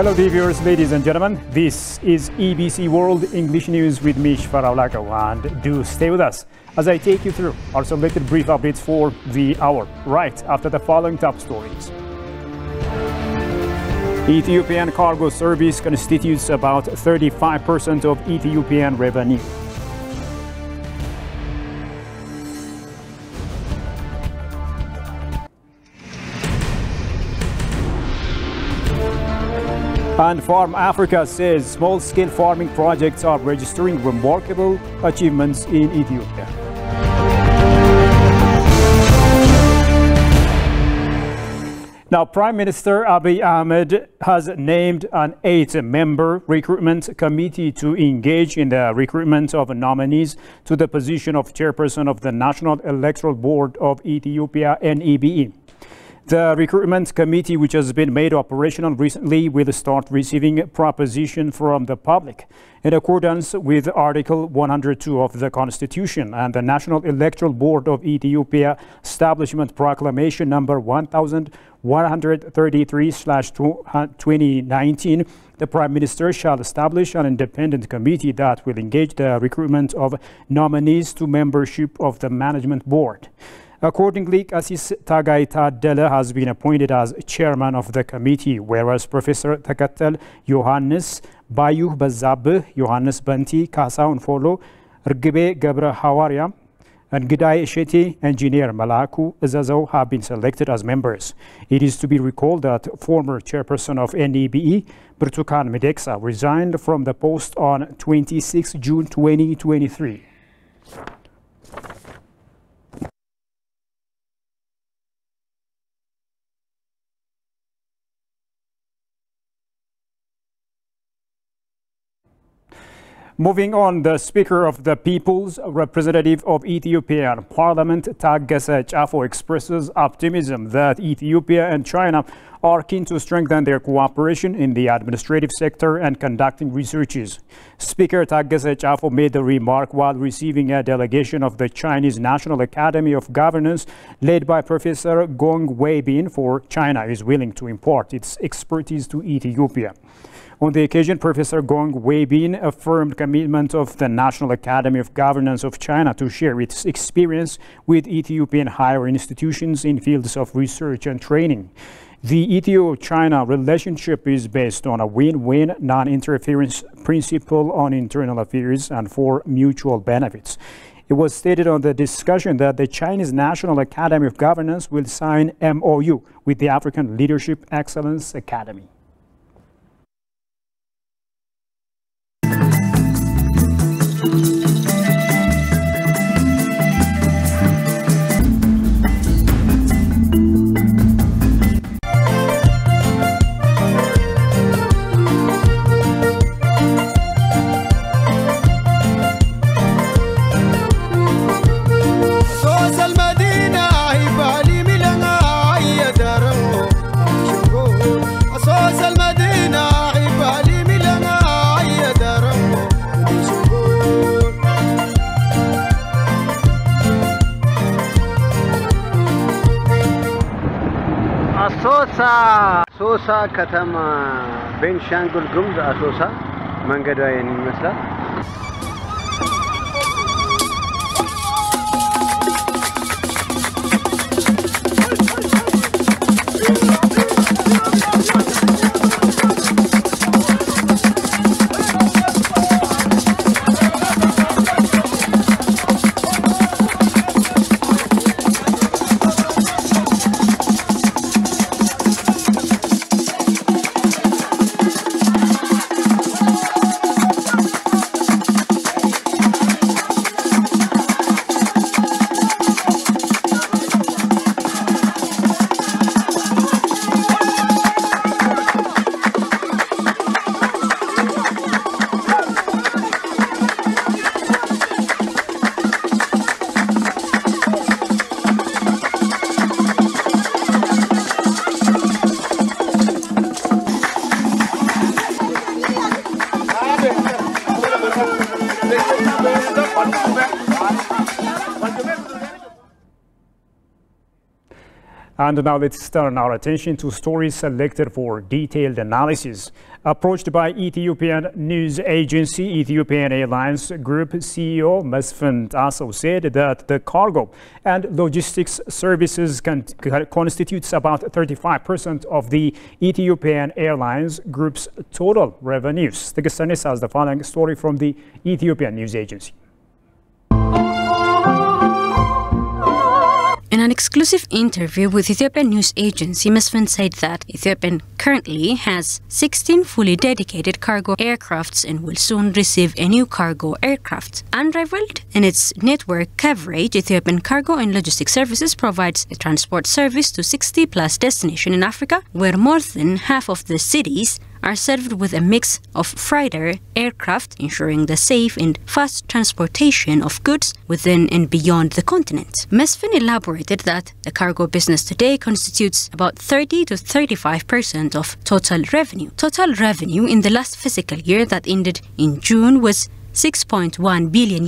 Hello, dear viewers, ladies and gentlemen. This is EBC World English News with me, Shfaraulako, and do stay with us as I take you through our selected brief updates for the hour, right after the following top stories. Ethiopian cargo service constitutes about 35% of Ethiopian revenue. And Farm Africa says small-scale farming projects are registering remarkable achievements in Ethiopia. Now, Prime Minister Abiy Ahmed has named an 8-member recruitment committee to engage in the recruitment of nominees to the position of chairperson of the National Electoral Board of Ethiopia, NEBE. The recruitment committee, which has been made operational recently, will start receiving propositions from the public in accordance with Article 102 of the Constitution and the National Electoral Board of Ethiopia Establishment Proclamation number 1133/2019. The Prime Minister shall establish an independent committee that will engage the recruitment of nominees to membership of the Management Board. Accordingly, Taga has been appointed as chairman of the committee, whereas Professor Takatel Yohannes, Bayuh Bazabeh, Yohannes Banti, Kasaun Folo, Rgbe Gabra Hawaria, and Gidai Sheti, Engineer Malaku Zazo have been selected as members. It is to be recalled that former chairperson of NEBE, Burtukan Mideksa, resigned from the post on 26 June 2023. Moving on, the Speaker of the People's Representative of Ethiopian Parliament, Taga expresses optimism that Ethiopia and China are keen to strengthen their cooperation in the administrative sector and conducting researches. Speaker Taga made the remark while receiving a delegation of the Chinese National Academy of Governance led by Professor Gong Weibin, for China is willing to impart its expertise to Ethiopia. On the occasion, Professor Gong Weibin affirmed commitment of the National Academy of Governance of China to share its experience with Ethiopian higher institutions in fields of research and training. The Ethio-China relationship is based on a win-win non-interference principle on internal affairs and for mutual benefits. It was stated on the discussion that the Chinese National Academy of Governance will sign MOU with the African Leadership Excellence Academy. ሶሳ ከተማ ቤንሻንጉል ጉሙዝ አሶሳ መንገዷ ይመስላል። And now let's turn our attention to stories selected for detailed analysis. Approached by Ethiopian news agency Ethiopian Airlines Group CEO Mesfin Taga said that the cargo and logistics services constitutes about 35% of the Ethiopian Airlines Group's total revenues. Taga has the following story from the Ethiopian news agency. In an exclusive interview with Ethiopian news agency, Mesfin said that Ethiopian currently has 16 fully dedicated cargo aircrafts and will soon receive a new cargo aircraft. Unrivaled in its network coverage, Ethiopian Cargo and Logistics Services provides a transport service to 60-plus destinations in Africa, where more than half of the cities are served with a mix of freighter aircraft, ensuring the safe and fast transportation of goods within and beyond the continent. Mesfin elaborated that the cargo business today constitutes about 30 to 35% of total revenue. Total revenue in the last fiscal year that ended in June was $6.1 billion,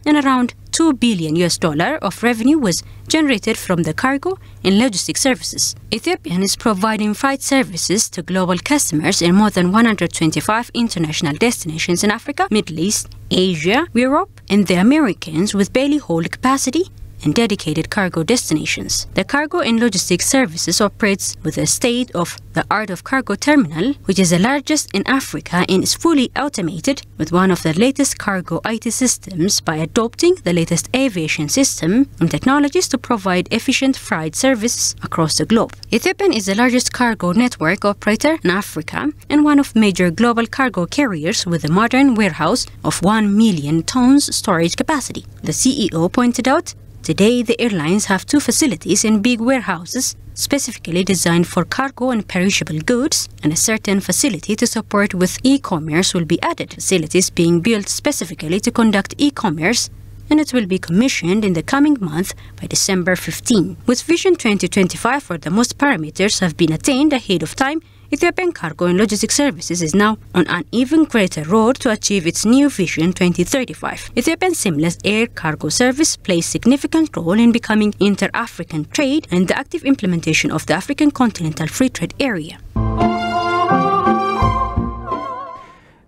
and around $2 billion of revenue was generated from the cargo and logistics services. Ethiopian is providing freight services to global customers in more than 125 international destinations in Africa, Middle East, Asia, Europe, and the Americas with belly hold capacity and dedicated cargo destinations. The cargo and logistics services operates with a state-of-the-art cargo terminal, which is the largest in Africa and is fully automated with one of the latest cargo IT systems by adopting the latest aviation system and technologies to provide efficient freight services across the globe. Ethiopian is the largest cargo network operator in Africa and one of major global cargo carriers with a modern warehouse of 1 million tons storage capacity. The CEO pointed out, today, the airlines have 2 facilities in big warehouses specifically designed for cargo and perishable goods, and a certain facility to support with e-commerce will be added. Facilities being built specifically to conduct e-commerce, and it will be commissioned in the coming month by December 15. With Vision 2025, where the most parameters have been attained ahead of time, Ethiopian Cargo and Logistics Services is now on an even greater road to achieve its new Vision 2035. Ethiopian Seamless Air Cargo Service plays significant role in becoming inter-African trade and the active implementation of the African Continental Free Trade Area.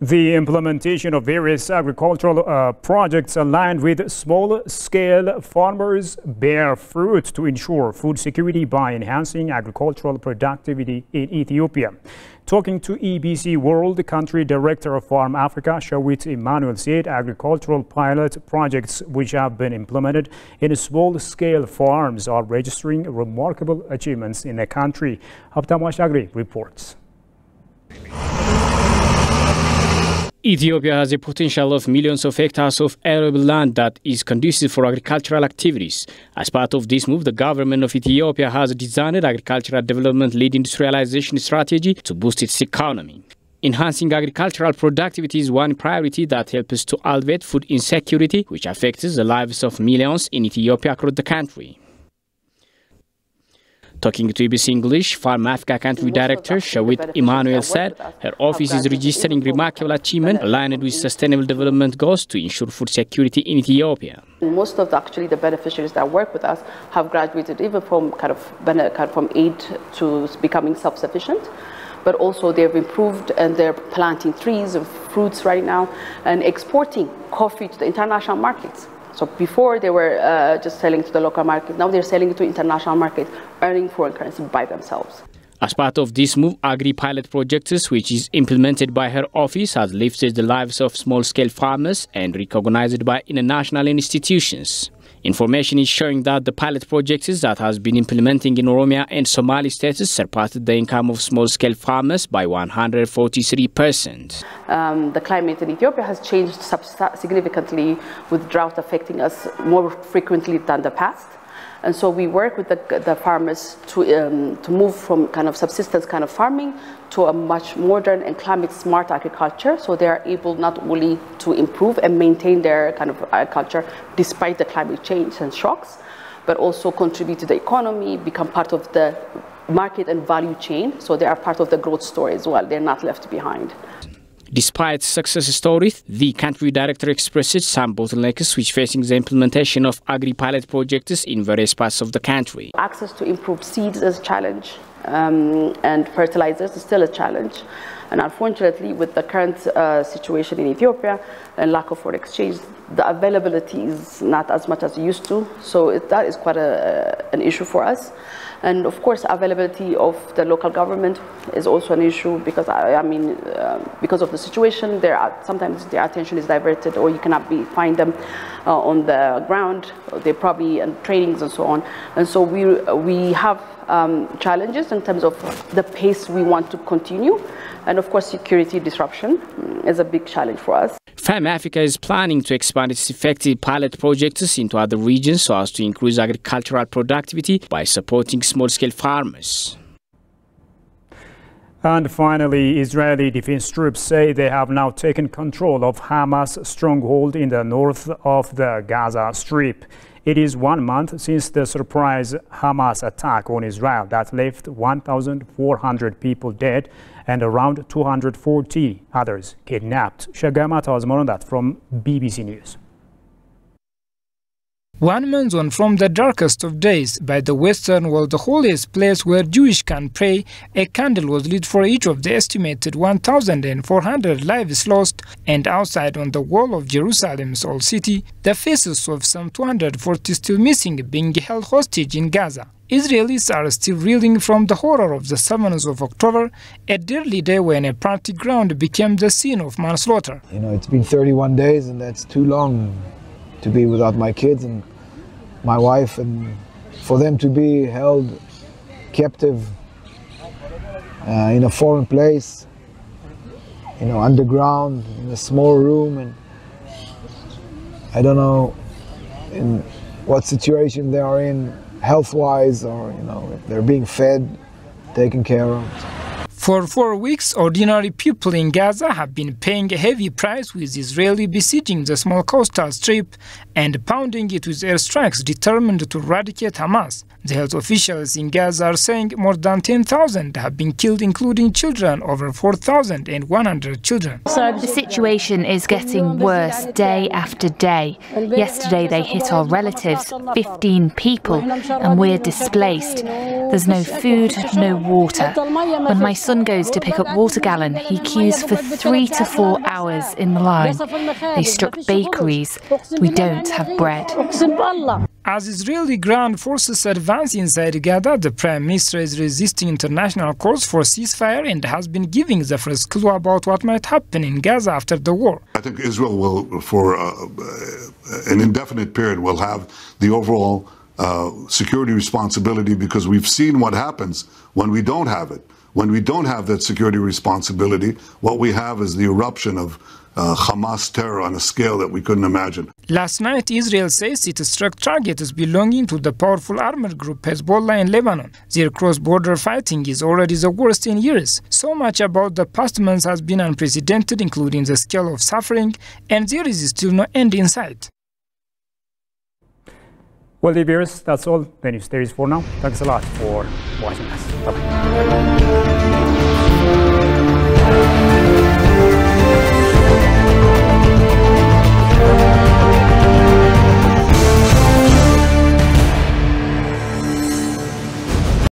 The implementation of various agricultural projects aligned with small-scale farmers bear fruit to ensure food security by enhancing agricultural productivity in Ethiopia. Talking to EBC World, the country director of Farm Africa, Shawit Emmanuel, said agricultural pilot projects which have been implemented in small-scale farms are registering remarkable achievements in the country. Habtam Ashagri reports. Ethiopia has a potential of millions of hectares of arable land that is conducive for agricultural activities. As part of this move, the government of Ethiopia has designed an agricultural development-led industrialization strategy to boost its economy. Enhancing agricultural productivity is one priority that helps to alleviate food insecurity, which affects the lives of millions in Ethiopia across the country. Talking to EBC English, Farm Africa Country Director Shawit Emmanuel said her office is registering remarkable achievement aligned with sustainable development goals to ensure food security in Ethiopia. Most of the beneficiaries that work with us have graduated even from from aid to becoming self-sufficient, but also they've improved and they're planting trees and fruits right now and exporting coffee to the international markets. So before they were just selling to the local market, now they're selling it to international market, earning foreign currency by themselves. As part of this move, Agri-Pilot Projects, which is implemented by her office, has lifted the lives of small-scale farmers and recognized by international institutions. Information is showing that the pilot projects that has been implementing in Oromia and Somali states surpassed the income of small-scale farmers by 143%. The climate in Ethiopia has changed significantly, with drought affecting us more frequently than the past. And so we work with the farmers to move from subsistence farming to a much modern and climate-smart agriculture, so they are able not only to improve and maintain their agriculture despite the climate change and shocks, but also contribute to the economy, become part of the market and value chain, so they are part of the growth story as well. They're not left behind. Despite success stories, the country director expressed some bottlenecks which facing the implementation of agri-pilot projects in various parts of the country. Access to improved seeds is a challenge, and fertilizers is still a challenge. And unfortunately, with the current situation in Ethiopia and lack of foreign exchange, the availability is not as much as it used to. So that is quite an issue for us. And of course, availability of the local government is also an issue because, because of the situation, sometimes their attention is diverted, or you cannot find them on the ground. They're probably in trainings and so on. And so we have challenges in terms of the pace we want to continue. And of course, security disruption is a big challenge for us. FAM Africa is planning to expand its effective pilot projects into other regions so as to increase agricultural productivity by supporting small-scale farmers. And finally, Israeli defense troops say they have now taken control of Hamas' stronghold in the north of the Gaza Strip. It is 1 month since the surprise Hamas attack on Israel that left 1,400 people dead and around 240 others kidnapped. Shagama tells more on that from BBC News. 1 month on from the darkest of days, by the western wall, the holiest place where Jewish can pray, a candle was lit for each of the estimated 1,400 lives lost, and outside on the wall of Jerusalem's old city, the faces of some 240 still missing being held hostage in Gaza. Israelis are still reeling from the horror of the 7th of October, a deadly day when a party ground became the scene of manslaughter. You know, it's been 31 days and that's too long to be without my kids and my wife, and for them to be held captive in a foreign place, you know, underground, in a small room, and I don't know in what situation they are in, health-wise, or, you know, if they're being fed, taken care of. For 4 weeks, ordinary people in Gaza have been paying a heavy price, with Israeli besieging the small coastal strip and pounding it with airstrikes determined to eradicate Hamas. The health officials in Gaza are saying more than 10,000 have been killed, including children, over 4,100 children. The situation is getting worse day after day. Yesterday they hit our relatives, 15 people, and we're displaced. There's no food, no water. When my son goes to pick up water gallon, he queues for 3 to 4 hours in the line. They struck bakeries. We don't have bread. As Israeli ground forces advance inside Gaza, the Prime Minister is resisting international calls for ceasefire and has been giving the first clue about what might happen in Gaza after the war. I think Israel will, for an indefinite period, will have the overall security responsibility, because we've seen what happens when we don't have it. When we don't have that security responsibility, what we have is the eruption of Hamas terror on a scale that we couldn't imagine. Last night, Israel says it struck targets belonging to the powerful armed group Hezbollah in Lebanon. Their cross-border fighting is already the worst in years. So much about the past months has been unprecedented, including the scale of suffering, and there is still no end in sight. Well, dear viewers, that's all the news there is for now. Thanks a lot for watching us. Bye-bye.